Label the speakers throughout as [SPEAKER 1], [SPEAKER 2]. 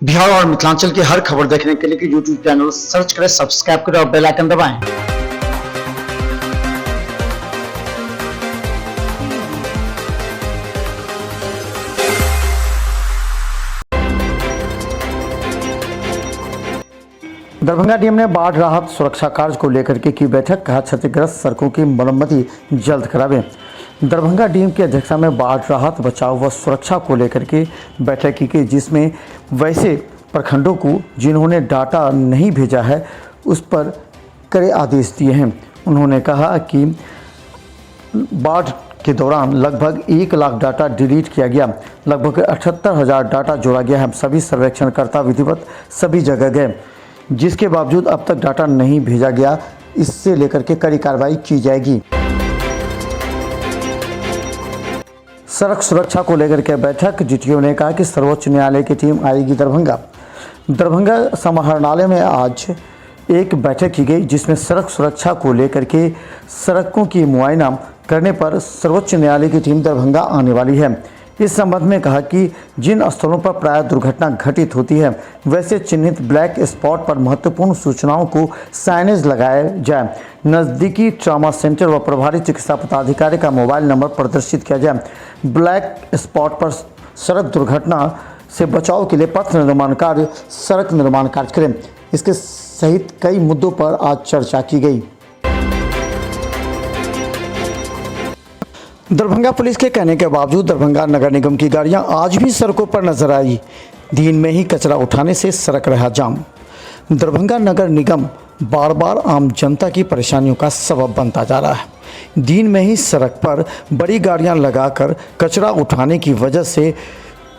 [SPEAKER 1] बिहार और मिथिलांचल की हर खबर देखने के लिए यूट्यूब चैनल सर्च करें, सब्सक्राइब करें और बेल आइकन दबाएं। दरभंगा डीएम ने बाढ़ राहत सुरक्षा कार्य को लेकर के की बैठक, कहा क्षतिग्रस्त सड़कों की मरम्मती जल्द करावें। दरभंगा डीएम की अध्यक्षता में बाढ़ राहत बचाव व सुरक्षा को लेकर के बैठक की गई, जिसमें वैसे प्रखंडों को जिन्होंने डाटा नहीं भेजा है उस पर कड़े आदेश दिए हैं। उन्होंने कहा कि बाढ़ के दौरान लगभग 1 लाख डाटा डिलीट किया गया, लगभग 78,000 डाटा जोड़ा गया है। सभी सर्वेक्षणकर्ता विधिवत सभी जगह गए, जिसके बावजूद अब तक डाटा नहीं भेजा गया। इससे लेकर के कड़ी कार्रवाई की जाएगी। सड़क सुरक्षा को लेकर के बैठक, जीटीओ ने कहा कि सर्वोच्च न्यायालय की टीम आएगी दरभंगा समाहरणालय में आज एक बैठक की गई, जिसमें सड़क सुरक्षा को लेकर के सड़कों की मुआयना करने पर सर्वोच्च न्यायालय की टीम दरभंगा आने वाली है। इस संबंध में कहा कि जिन स्थलों पर प्राय दुर्घटना घटित होती है, वैसे चिन्हित ब्लैक स्पॉट पर महत्वपूर्ण सूचनाओं को साइनेज लगाया जाए। नज़दीकी ट्रॉमा सेंटर व प्रभारी चिकित्सा पदाधिकारी का मोबाइल नंबर प्रदर्शित किया जाए। ब्लैक स्पॉट पर सड़क दुर्घटना से बचाव के लिए पथ निर्माण कार्य, सड़क निर्माण कार्य करें। इसके सहित कई मुद्दों पर आज चर्चा की गई। दरभंगा पुलिस के कहने के बावजूद दरभंगा नगर निगम की गाड़ियां आज भी सड़कों पर नजर आई। दिन में ही कचरा उठाने से सड़क रहा जाम। दरभंगा नगर निगम बार बार आम जनता की परेशानियों का सबब बनता जा रहा है। दिन में ही सड़क पर बड़ी गाड़ियां लगाकर कचरा उठाने की वजह से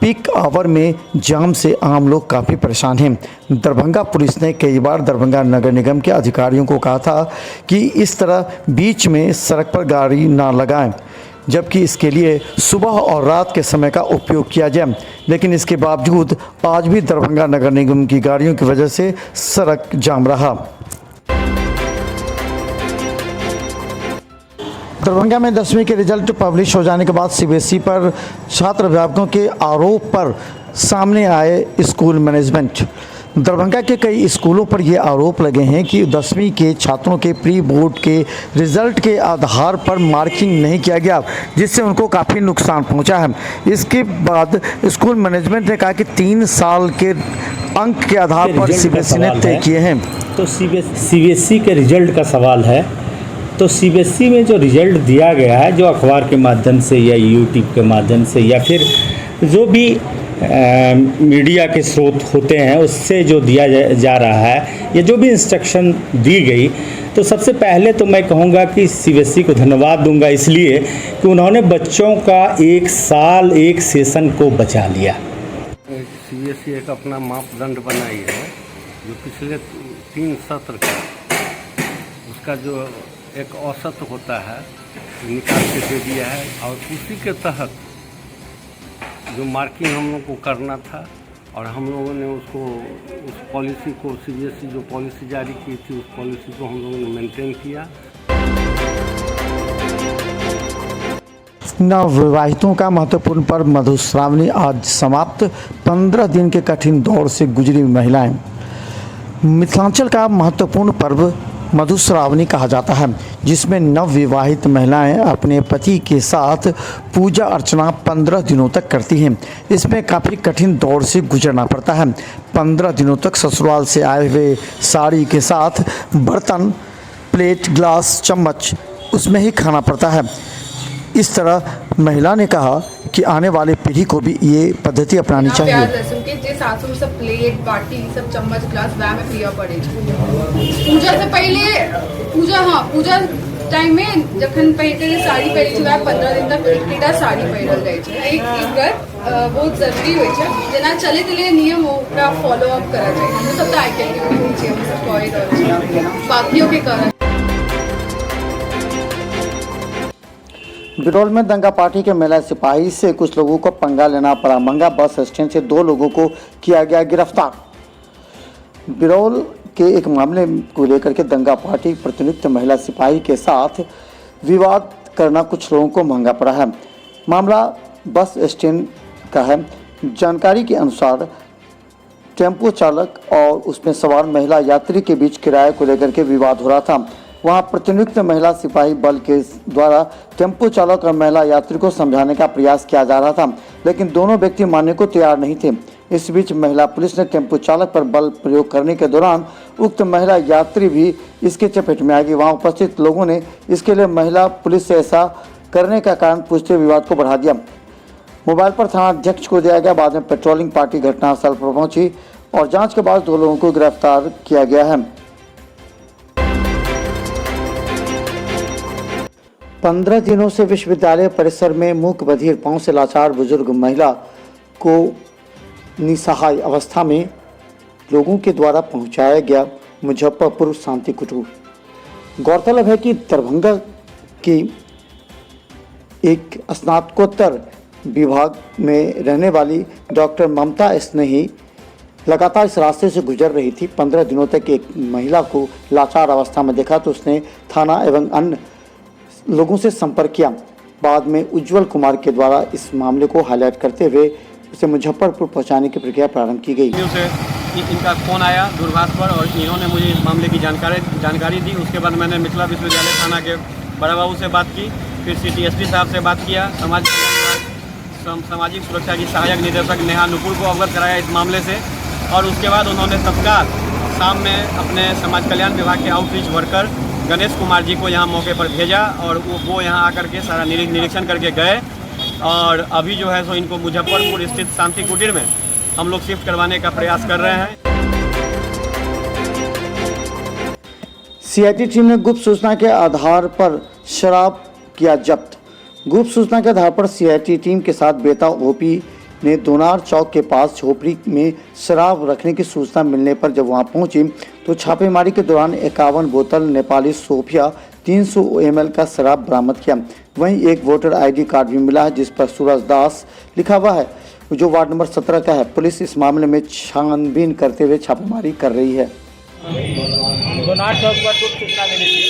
[SPEAKER 1] पीक आवर में जाम से आम लोग काफ़ी परेशान हैं। दरभंगा पुलिस ने कई बार दरभंगा नगर निगम के अधिकारियों को कहा था कि इस तरह बीच में सड़क पर गाड़ी ना लगाएं, जबकि इसके लिए सुबह और रात के समय का उपयोग किया जाए, लेकिन इसके बावजूद आज भी दरभंगा नगर निगम की गाड़ियों की वजह से सड़क जाम रहा। दरभंगा में 10वीं के रिजल्ट पब्लिश हो जाने के बाद सीबीएसई पर छात्र अभिभावकों के आरोप पर सामने आए स्कूल मैनेजमेंट। दरभंगा के कई स्कूलों पर ये आरोप लगे हैं कि 10वीं के छात्रों के प्री बोर्ड के रिजल्ट के आधार पर मार्किंग नहीं किया गया, जिससे उनको काफ़ी नुकसान पहुंचा है। इसके बाद स्कूल मैनेजमेंट ने कहा कि 3 साल के अंक के आधार पर सीबीएसई ने तय किए हैं।
[SPEAKER 2] तो सीबीएसई के रिजल्ट का सवाल है, तो सीबीएसई में जो रिजल्ट दिया गया है, जो अखबार के माध्यम से या यूट्यूब के माध्यम से या फिर जो भी मीडिया के स्रोत होते हैं उससे जो दिया जा रहा है या जो भी इंस्ट्रक्शन दी गई, तो सबसे पहले तो मैं कहूँगा कि सीबीएसई को धन्यवाद दूंगा, इसलिए कि उन्होंने बच्चों का 1 साल 1 सेशन को बचा लिया।
[SPEAKER 3] सीबीएसई एक अपना मापदंड बनाई है, जो पिछले 3 सत्र का उसका जो एक औसत होता है निकाल के दे दिया है, और उसी के तहत जो मार्किंग हम लोग को करना था, और हम लोगों ने उसको उस पॉलिसी को सीबीएसई जो पॉलिसी जारी की थी उस पॉलिसी को हम लोगों ने मेंटेन किया।
[SPEAKER 1] नवविवाहितों का महत्वपूर्ण पर्व मधुश्रावणी आज समाप्त। 15 दिन के कठिन दौर से गुजरी महिलाएं। मिथिलांचल का महत्वपूर्ण पर्व मधुश्रावणी कहा जाता है, जिसमें नवविवाहित महिलाएं अपने पति के साथ पूजा अर्चना 15 दिनों तक करती हैं। इसमें काफ़ी कठिन दौर से गुजरना पड़ता है। 15 दिनों तक ससुराल से आए हुए साड़ी के साथ बर्तन, प्लेट, ग्लास, चम्मच उसमें ही खाना पड़ता है। इस तरह महिला ने कहा कि आने वाली पीढ़ी को भी ये पद्धति अपनानी चाहिए।
[SPEAKER 4] सासू सब प्लेट, बाटी, सब चम्मच, ग्लास वह में पिया पड़े। पूजा से पहले पूजा टाइम में जखन पहले साड़ी पहरे वह 15 दिन तक एकटा साड़ी पहिरल जाए छै। एक व्रत बहुत जरूरी होय छै, जेना चले चले नियम ओकरा फॉलो अप करा चाहिए। हम सब तो आइ के हम सब कहि रहल छी, बाकियों के करत।
[SPEAKER 1] बिरौल में दंगा पार्टी के महिला सिपाही से कुछ लोगों को पंगा लेना पड़ा। मंगा बस स्टैंड से 2 लोगों को किया गया गिरफ्तार। बिरौल के एक मामले को लेकर के दंगा पार्टी प्रतिनियुक्त महिला सिपाही के साथ विवाद करना कुछ लोगों को महंगा पड़ा है। मामला बस स्टैंड का है। जानकारी के अनुसार टेम्पो चालक और उसमें सवार महिला यात्री के बीच किराए को लेकर के विवाद हो रहा था। वहां प्रतिनियुक्त महिला सिपाही बल के द्वारा टेम्पो चालक और महिला यात्री को समझाने का प्रयास किया जा रहा था, लेकिन दोनों व्यक्ति मानने को तैयार नहीं थे। इस बीच महिला पुलिस ने टेम्पो चालक पर बल प्रयोग करने के दौरान उक्त महिला यात्री भी इसके चपेट में आ गई। वहां उपस्थित लोगों ने इसके लिए महिला पुलिस से ऐसा करने का कारण पूछते विवाद को बढ़ा दिया। मोबाइल पर थाना अध्यक्ष को दिया गया। बाद में पेट्रोलिंग पार्टी घटनास्थल पर पहुंची और जांच के बाद 2 लोगों को गिरफ्तार किया गया है। 15 दिनों से विश्वविद्यालय परिसर में मूक बधिर पांव से लाचार बुजुर्ग महिला को निसहाय अवस्था में लोगों के द्वारा पहुंचाया गया मुजफ्फरपुर शांति कुटीर। गौरतलब है कि दरभंगा की एक स्नातकोत्तर विभाग में रहने वाली डॉक्टर ममता स्नेही लगातार इस रास्ते से गुजर रही थी। 15 दिनों तक एक महिला को लाचार अवस्था में देखा तो उसने थाना एवं अन्य लोगों से संपर्क किया। बाद में उज्जवल कुमार के द्वारा इस मामले को हाईलाइट करते हुए उसे मुजफ्फरपुर पहुंचाने की प्रक्रिया प्रारंभ की गई।
[SPEAKER 5] इनका फ़ोन आया दूरभाष पर और इन्होंने मुझे इस मामले की जानकारी दी। उसके बाद मैंने मिथिला विश्वविद्यालय थाना के बड़ा बाबू से बात की, फिर CTSP साहब से बात किया, सामाजिक सुरक्षा की सहायक निदेशक नेहा नुपुर को अवगत कराया इस मामले से, और उसके बाद उन्होंने तत्काल शाम में अपने समाज कल्याण विभाग के आउटरीच वर्कर गणेश कुमार जी को यहाँ मौके पर भेजा और वो यहाँ आकर के सारा निरीक्षण करके गए और अभी जो है सो इनको मुजफ्फरपुर स्थित शांति कुटीर में हम लोग शिफ्ट करवाने का प्रयास कर रहे हैं।
[SPEAKER 1] CID टीम ने गुप्त सूचना के आधार पर शराब किया जब्त। गुप्त सूचना के आधार पर CID टीम के साथ बेता OP ने दोनार चौक के पास झोपड़ी में शराब रखने की सूचना मिलने पर जब वहां पहुंची तो छापेमारी के दौरान 51 बोतल नेपाली सोफिया 300 ml का शराब बरामद किया। वहीं एक वोटर ID कार्ड भी मिला है जिस पर सूरज दास लिखा हुआ है, जो वार्ड नंबर 17 का है। पुलिस इस मामले में छानबीन करते हुए छापेमारी कर रही है।
[SPEAKER 5] दोनार चौक पर गुप्त सूचना मिली थी,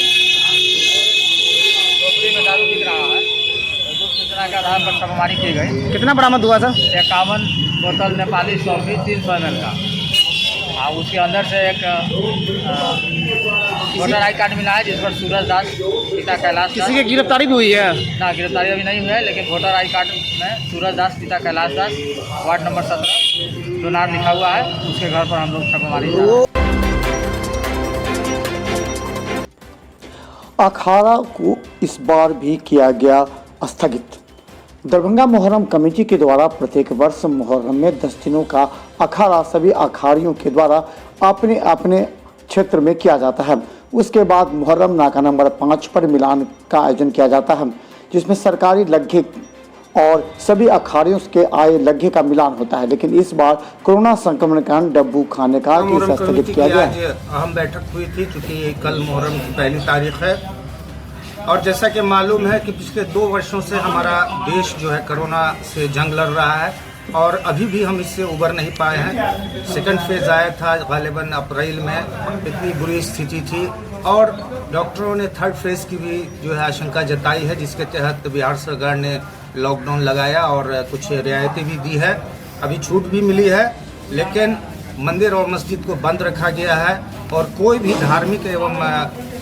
[SPEAKER 5] झोपड़ी में दारू बिक रहा है। गुप्त सूचना के आधार पर छापेमारी की गई।
[SPEAKER 6] कितना बरामद हुआ सर?
[SPEAKER 5] 51 बोतल नेपाली सॉफी 300 ml का, और उसके अंदर से एक वोटर आई कार्ड मिला है जिस पर सूरज दास पिता कैलाश दास।
[SPEAKER 6] किसी की गिरफ्तारी भी हुई है?
[SPEAKER 5] ना, गिरफ्तारी अभी नहीं हुई है, लेकिन वोटर आई कार्ड में सूरज दास पिता कैलाश दास वार्ड नंबर 17 दोनार लिखा हुआ है। उसके घर पर हम लोग छापेमारी कर रहे हैं।
[SPEAKER 1] अखाड़ा को इस बार भी किया गया स्थगित। दरभंगा मुहर्रम कमेटी के द्वारा प्रत्येक वर्ष मुहर्रम में 10 दिनों का अखाड़ा सभी अखाड़ियों के द्वारा अपने अपने क्षेत्र में किया जाता है। उसके बाद मुहर्रम नाका नंबर 5 पर मिलान का आयोजन किया जाता है, जिसमें सरकारी लग्घे और सभी अखाड़ियों के आए लग्घे का मिलान होता है। लेकिन इस बार कोरोना संक्रमण के कारण डब्बू खाने का स्थगित किया गया।
[SPEAKER 7] अहम बैठक हुई थी क्योंकि कल मुहर्रम की पहली तारीख है और जैसा कि मालूम है कि पिछले 2 वर्षों से हमारा देश जो है कोरोना से जंग लड़ रहा है और अभी भी हम इससे उबर नहीं पाए हैं। सेकंड फेज आया था गालिबन अप्रैल में, इतनी बुरी स्थिति थी और डॉक्टरों ने थर्ड फेज की भी जो है आशंका जताई है, जिसके तहत बिहार सरकार ने लॉकडाउन लगाया और कुछ रियायतें भी दी है। अभी छूट भी मिली है, लेकिन मंदिर और मस्जिद को बंद रखा गया है और कोई भी धार्मिक एवं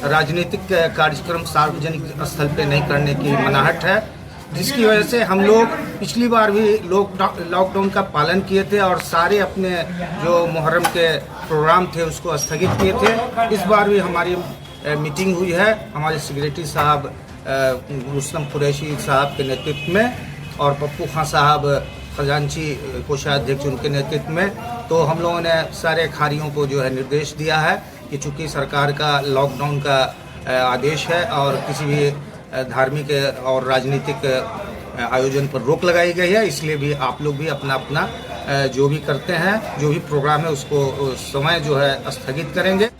[SPEAKER 7] राजनीतिक कार्यक्रम सार्वजनिक स्थल पे नहीं करने की मनाहट है, जिसकी वजह से हम लोग पिछली बार भी लॉकडाउन का पालन किए थे और सारे अपने जो मुहर्रम के प्रोग्राम थे उसको स्थगित किए थे। इस बार भी हमारी मीटिंग हुई है हमारे सेक्रेटरी साहब रुस्तम कुरैशी साहब के नेतृत्व में और पप्पू खां साहब खजांची कोषाध्यक्ष उनके नेतृत्व में। तो हम लोगों ने सारे अखाड़ियों को जो है निर्देश दिया है कि चूँकि सरकार का लॉकडाउन का आदेश है और किसी भी धार्मिक और राजनीतिक आयोजन पर रोक लगाई गई है, इसलिए भी आप लोग भी अपना अपना जो भी करते हैं, जो भी प्रोग्राम है उसको समय जो है स्थगित करेंगे।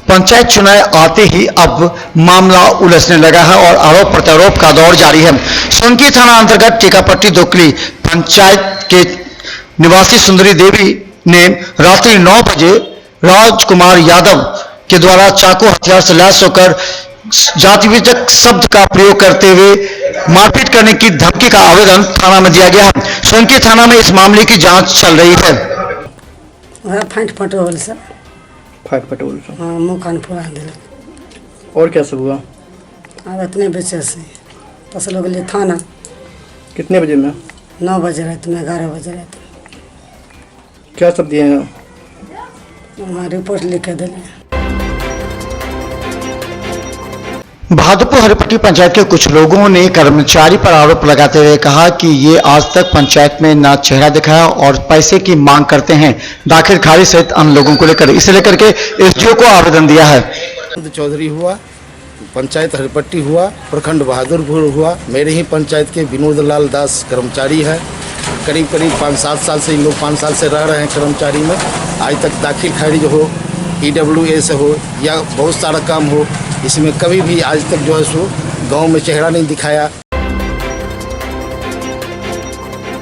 [SPEAKER 1] पंचायत चुनाव आते ही अब मामला उलझने लगा है और आरोप प्रत्यारोप का दौर जारी है। सोनकी थाना अंतर्गत टीकापट्टी दोकली पंचायत के निवासी सुंदरी देवी ने रात्रि 9 बजे राजकुमार यादव के द्वारा चाकू हथियार से लैस होकर जातिवाचक शब्द का प्रयोग करते हुए मारपीट करने की धमकी का आवेदन थाना में दिया गया है। सोनकी थाना में इस मामले की जांच चल रही है।
[SPEAKER 8] फाइट फटोल सर।
[SPEAKER 9] फाइट पटोल से।
[SPEAKER 8] हाँ, मुँह कान फोड़ा दिल।
[SPEAKER 9] और क्या सब हुआ?
[SPEAKER 8] अब इतने बजे से बस लोग लिए थाना।
[SPEAKER 9] कितने बजे में?
[SPEAKER 8] 9 बजे रात में, 11 बजे रात में।
[SPEAKER 9] क्या सब दिए हैं?
[SPEAKER 8] हमारी रिपोर्ट लिख के दिले।
[SPEAKER 1] भादुपुर हरिपट्टी पंचायत के कुछ लोगों ने कर्मचारी पर आरोप लगाते हुए कहा कि ये आज तक पंचायत में ना चेहरा दिखाया और पैसे की मांग करते हैं। दाखिल खारिज सहित अन्य लोगों को लेकर इसे लेकर के एसडीओ को आवेदन दिया है।
[SPEAKER 10] चौधरी हुआ, पंचायत हरिपट्टी हुआ, प्रखंड बहादुरपुर हुआ। मेरे ही पंचायत के विनोद लाल दास कर्मचारी है। करीब 5-7 साल से इन लोग 5 साल से रह रहे हैं कर्मचारी में। आज तक दाखिल खारिज हो, EWA से हो या बहुत सारा काम हो, इसमें कभी भी आज तक जो है सो गांव में चेहरा नहीं दिखाया।